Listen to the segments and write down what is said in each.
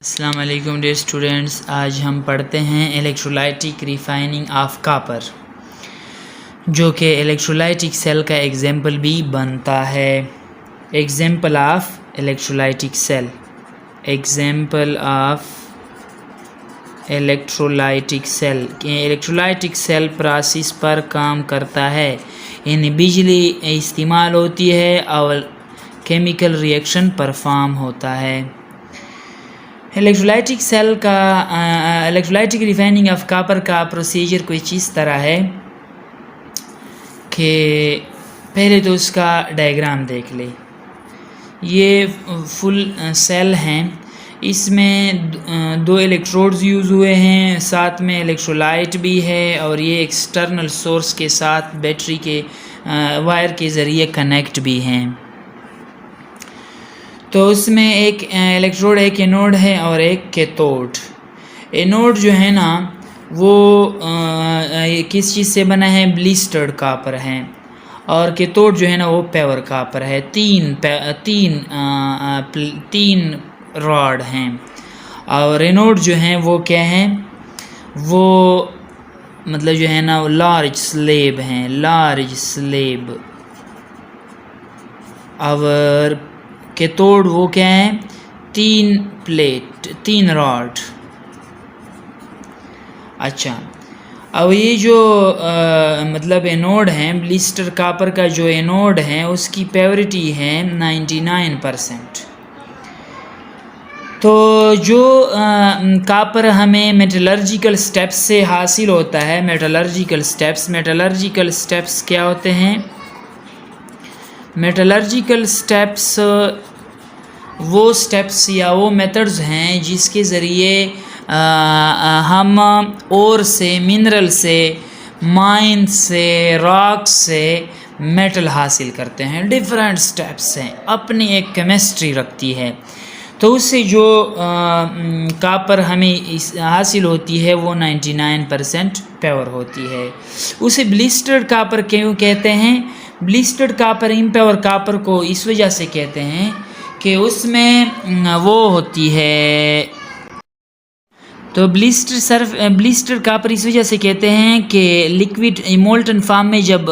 السلام علیکم dear students, آج ہم پڑھتے ہیں الیکٹرولائٹک ریفائننگ آف کاپر، جو کہ الیکٹرولائٹک سیل کا ایگزامپل بھی بنتا ہے۔ Example of electrolytic cell, example of electrolytic cell electrolytic cell process پر کام کرتا ہے، یعنی بجلی استعمال ہوتی ہے اور کیمیکل ریئیکشن پرفارم ہوتا ہے۔ الیکٹرولائٹک سیل کا الیکٹرولائٹک ریفائننگ آف کاپر کا پروسیجر کچھ اس طرح ہے کہ پہلے تو اس کا ڈائیگرام دیکھ لیں۔ یہ فل سیل ہیں، اس میں دو الیکٹروڈز یوز ہوئے ہیں، ساتھ میں الیکٹرولائٹ بھی ہے، اور یہ ایکسٹرنل سورس کے ساتھ بیٹری کے وائر کے ذریعے کنیکٹ بھی ہیں۔ تو اس میں ایک الیکٹروڈ، ایک اینوڈ ہے اور ایک کیتھوڈ۔ اینوڈ جو ہے نا وہ کس چیز سے بنا ہے؟ بلیسٹرڈ کاپر ہے، اور کیتھوڈ جو ہے نا وہ پیور کاپر ہے۔ تین راڈ ہیں، اور اینوڈ جو ہیں وہ کیا ہیں؟ وہ مطلب جو ہے نا وہ لارج سلیب ہیں، لارج سلیب۔ اور کیتھوڈ وہ کیا ہیں؟ تین راڈ۔ اچھا، اب یہ جو مطلب اینوڈ ہیں، بلیسٹر کاپر کا جو اینوڈ ہے اس کی پیورٹی ہے 99%۔ تو جو کاپر ہمیں میٹلرجیکل سٹیپس سے حاصل ہوتا ہے، میٹلرجیکل سٹیپس کیا ہوتے ہیں؟ میٹلرجیکل سٹیپس وہ سٹیپس یا وہ میتھڈز ہیں جس کے ذریعے ہم اور سے، منرل سے، مائن سے، راک سے میٹل حاصل کرتے ہیں۔ ڈیفرنٹ سٹیپس ہیں، اپنی ایک کیمسٹری رکھتی ہے۔ تو اس سے جو کاپر ہمیں حاصل ہوتی ہے وہ 99% پیور ہوتی ہے۔ اسے بلیسٹرڈ کاپر کیوں کہتے ہیں؟ بلیسٹرڈ کاپر امپیور کاپر کو اس وجہ سے کہتے ہیں کہ اس میں وہ ہوتی ہے، تو بلیسٹر کاپر اس وجہ سے کہتے ہیں کہ لیکوڈ مولٹن فارم میں جب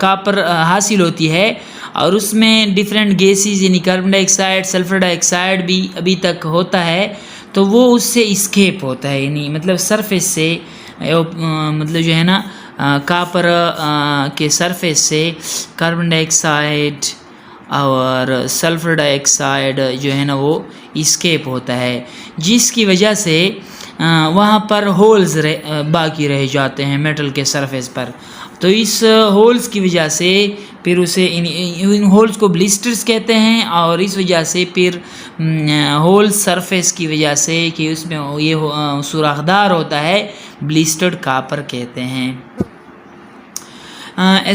کاپر حاصل ہوتی ہے اور اس میں ڈیفرنٹ گیسز یعنی کاربن ڈائی آکسائڈ، سلفر ڈائی آکسائڈ بھی ابھی تک ہوتا ہے، تو وہ اس سے اسکیپ ہوتا ہے، یعنی مطلب سرفیس سے مطلب جو ہے نا کاپر کے سرفیس سے کاربن ڈائی آکسائڈ اور سلفر ڈائی آکسائڈ جو ہے نا وہ اسکیپ ہوتا ہے، جس کی وجہ سے وہاں پر ہولز باقی رہ جاتے ہیں میٹل کے سرفیس پر۔ تو اس ہولز کی وجہ سے پھر اسے ان ہولز کو بلیسٹرز کہتے ہیں، اور اس وجہ سے پھر ہول سرفیس کی وجہ سے کہ اس میں یہ سوراخدار ہوتا ہے، بلیسٹرڈ کاپر کہتے ہیں۔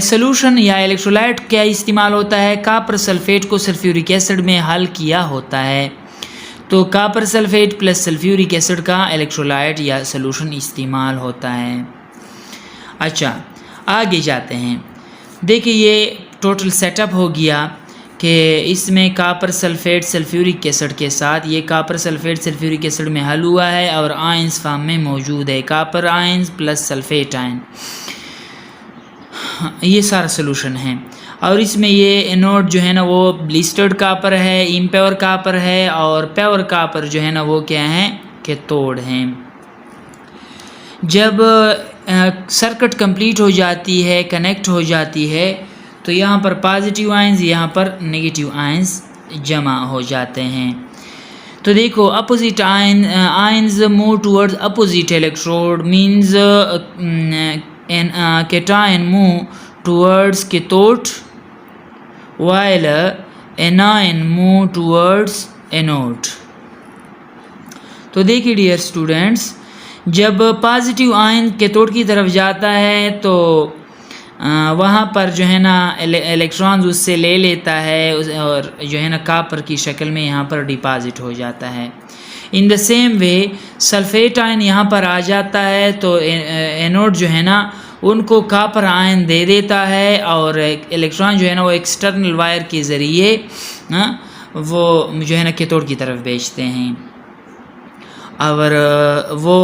سولوشن یا الیکٹرولائٹ کیا استعمال ہوتا ہے؟ کاپر سلفیٹ کو سلفیورک ایسڈ میں حل کیا ہوتا ہے، تو copper sulphate plus sulphuric acid کا الیکٹرولائٹ یا سولوشن استعمال ہوتا ہے۔ اچھا، آگے جاتے ہیں۔ دیکھیں یہ ٹوٹل سیٹ اپ ہو گیا کہ اس میں کاپر سلفیٹ سلفیورک ایسڈ کے ساتھ یہ کاپر سلفیٹ سلفیورک ایسڈ میں حل ہوا ہے اور آئنز فارم میں موجود ہے، کاپر آئنز پلس سلفیٹ آئن، یہ سارا سولوشن ہے۔ اور اس میں یہ اینوڈ جو ہے نا وہ بلیسٹرڈ کاپر ہے، امپیور کاپر ہے، اور پیور کاپر جو ہے نا وہ کیا ہیں؟ کیتھوڈ ہیں۔ جب سرکٹ کمپلیٹ ہو جاتی ہے، کنیکٹ ہو جاتی ہے، تو یہاں پر پازیٹیو آئنز، یہاں پر نیگیٹیو آئنز جمع ہو جاتے ہیں۔ تو دیکھو opposite ions move towards opposite electrode means cation move towards cathode while anion move towards anode۔ تو دیکھیے ڈیئر اسٹوڈینٹس، جب پازیٹیو آئن کیتھوڈ کی طرف جاتا ہے تو وہاں پر جو ہے نا الیکٹرانز اس سے لے لیتا ہے اور جو ہے نا کاپر کی شکل میں یہاں پر ڈپازٹ ہو جاتا ہے۔ ان دا سیم وے سلفیٹ آئن یہاں پر آ جاتا ہے تو اینوڈ جو ہے نا ان کو کاپر آئن دے دیتا ہے، اور الیکٹران جو ہے نا وہ ایکسٹرنل وائر کے ذریعے وہ جو ہے نا کیتھوڈ کی طرف بھیجتے ہیں۔ اور وہ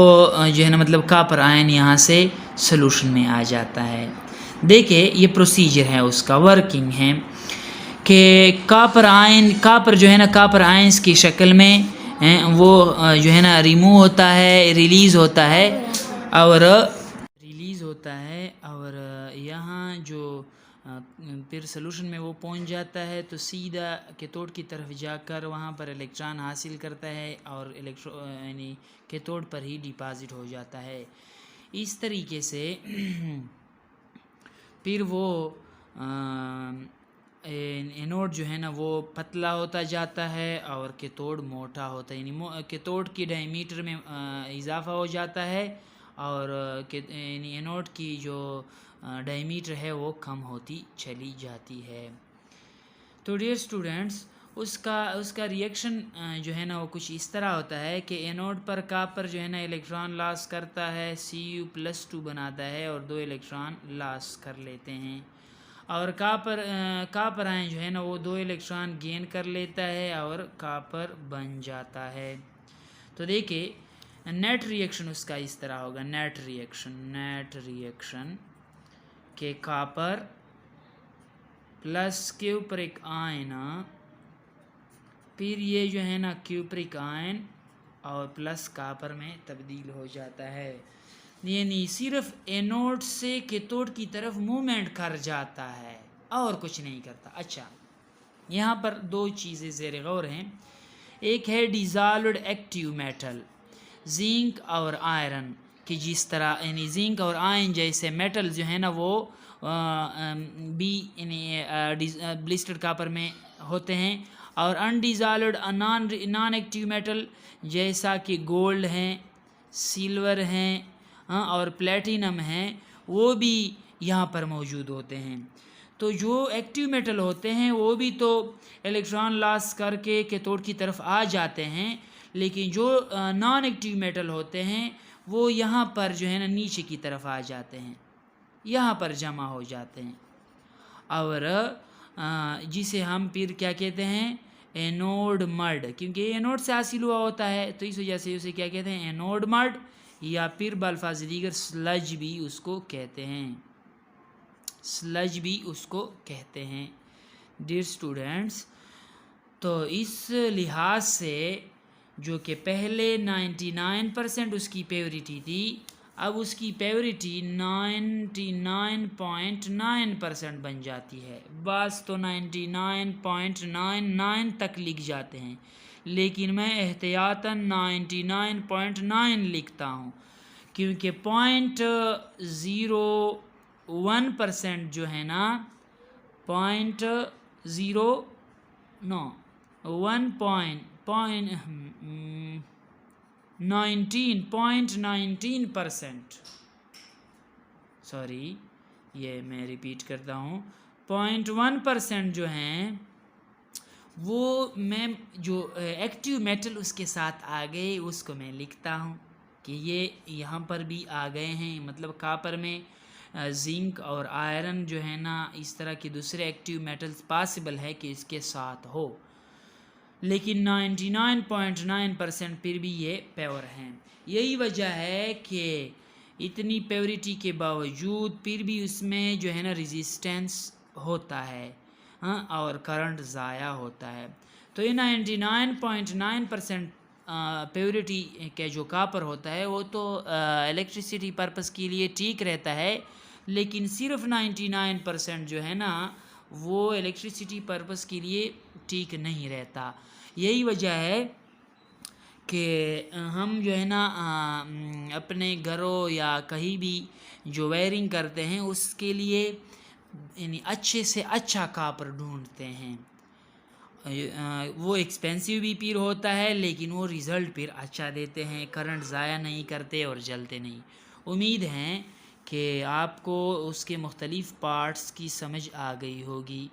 جو ہے نا مطلب کاپر آئن یہاں سے سلوشن میں آ جاتا ہے. دیکھیں یہ پروسیجر ہے اس کا ورکنگ ہے کہ کاپر جو ہے نا کاپر آئنس کی شکل میں وہ جو ہے نا ریلیز ہوتا ہے اور یہاں جو پھر سلوشن میں وہ پہنچ جاتا ہے تو سیدھا کیتھوڈ کی طرف جا کر وہاں پر الیکٹران حاصل کرتا ہے اور یعنی کیتھوڈ پر ہی ڈپازٹ ہو جاتا ہے. اس طریقے سے پھر وہ اینوڈ جو ہے نا وہ پتلا ہوتا جاتا ہے اور کیتھوڈ موٹا ہوتا ہے، یعنی کیتھوڈ کی ڈائی میٹر میں اضافہ ہو جاتا ہے اور یعنی اینوڈ کی جو ڈائی میٹر ہے وہ کم ہوتی چلی جاتی ہے. تو ڈیئر اسٹوڈنٹس اس کا ریئیکشن جو ہے نا وہ کچھ اس طرح ہوتا ہے کہ اینوڈ پر کاپر جو ہے نا الیکٹران لاس کرتا ہے، Cu+2 بناتا ہے اور 2 الیکٹران لاس کر لیتے ہیں، اور کاپر آئن جو ہے نا وہ 2 الیکٹران گین کر لیتا ہے اور کاپر بن جاتا ہے. تو دیکھیں نیٹ ریئیکشن اس کا اس طرح ہوگا، نیٹ ریئیکشن کہ کاپر پلس کیوپرک آئن، پھر یہ جو ہے نا کیوپرک آئن اور پلس کاپر میں تبدیل ہو جاتا ہے، یعنی صرف اینوڈ سے کیتھوڈ کی طرف موومنٹ کر جاتا ہے اور کچھ نہیں کرتا. اچھا یہاں پر 2 چیزیں زیر غور ہیں. ایک ہے ڈیزالوڈ ایکٹیو میٹل زنک اور آئرن، کہ جس طرح یعنی زنک اور آئرن جیسے میٹل جو ہے نا وہ بھی یعنی بلسٹرڈ کاپر میں ہوتے ہیں، اور انڈیزالوڈ نان ایکٹیو میٹل جیسا کہ گولڈ ہیں، سلور ہیں اور پلیٹینم ہیں، وہ بھی یہاں پر موجود ہوتے ہیں. تو جو ایکٹیو میٹل ہوتے ہیں وہ بھی تو الیکٹران لاس کر کے کیتھوڈ کی طرف آ جاتے ہیں، لیکن جو نان ایکٹیو میٹل ہوتے ہیں وہ یہاں پر جو ہے نا نیچے کی طرف آ جاتے ہیں، یہاں پر جمع ہو جاتے ہیں، اور جسے ہم پھر کیا کہتے ہیں اینوڈ مڈ، کیونکہ یہ اینوڈ سے حاصل ہوا ہوتا ہے تو اس وجہ سے اسے کیا کہتے ہیں اینوڈ مڈ، یا پھر بالفاظ دیگر سلج بھی اس کو کہتے ہیں. ڈیئر اسٹوڈنٹس تو اس لحاظ سے جو کہ پہلے 99% اس کی پیوریٹی تھی، اب اس کی پیوریٹی 99.9% بن جاتی ہے. بعض تو 99.99 تک لکھ جاتے ہیں، لیکن میں احتیاطاً 99.9 لکھتا ہوں، کیونکہ 0.01% جو ہے نا 19.19%، سوری یہ میں ریپیٹ کرتا ہوں، 0.1% جو ہیں وہ میں جو ایکٹیو میٹل اس کے ساتھ آ گئے اس کو میں لکھتا ہوں کہ یہ یہاں پر بھی آ گئے ہیں، مطلب کاپر میں زنک اور آئرن جو ہے نا اس طرح کے دوسرے ایکٹیو میٹلز پاسبل ہے کہ اس کے ساتھ ہو، لیکن 99.9% پھر بھی یہ پیور ہیں. یہی وجہ ہے کہ اتنی پیوریٹی کے باوجود پھر بھی اس میں جو ہے نا ریزسٹنس ہوتا ہے اور کرنٹ ضائع ہوتا ہے. تو یہ 99.9% پیوریٹی کے جو کاپر ہوتا ہے وہ تو الیکٹریسٹی پرپس کے لیے ٹھیک رہتا ہے، لیکن صرف 99% جو ہے نا وہ الیکٹریسٹی پرپس کے لیے ٹھیک نہیں رہتا. یہی وجہ ہے کہ ہم جو ہے نا اپنے گھروں یا کہیں بھی جو وائرنگ کرتے ہیں اس کے لیے یعنی اچھے سے اچھا کاپر ڈھونڈتے ہیں. وہ ایکسپینسیو بھی پھر ہوتا ہے لیکن وہ ریزلٹ پھر اچھا دیتے ہیں، کرنٹ ضائع نہیں کرتے اور جلتے نہیں. امید ہے کہ آپ کو اس کے مختلف پارٹس کی سمجھ آ گئی ہوگی.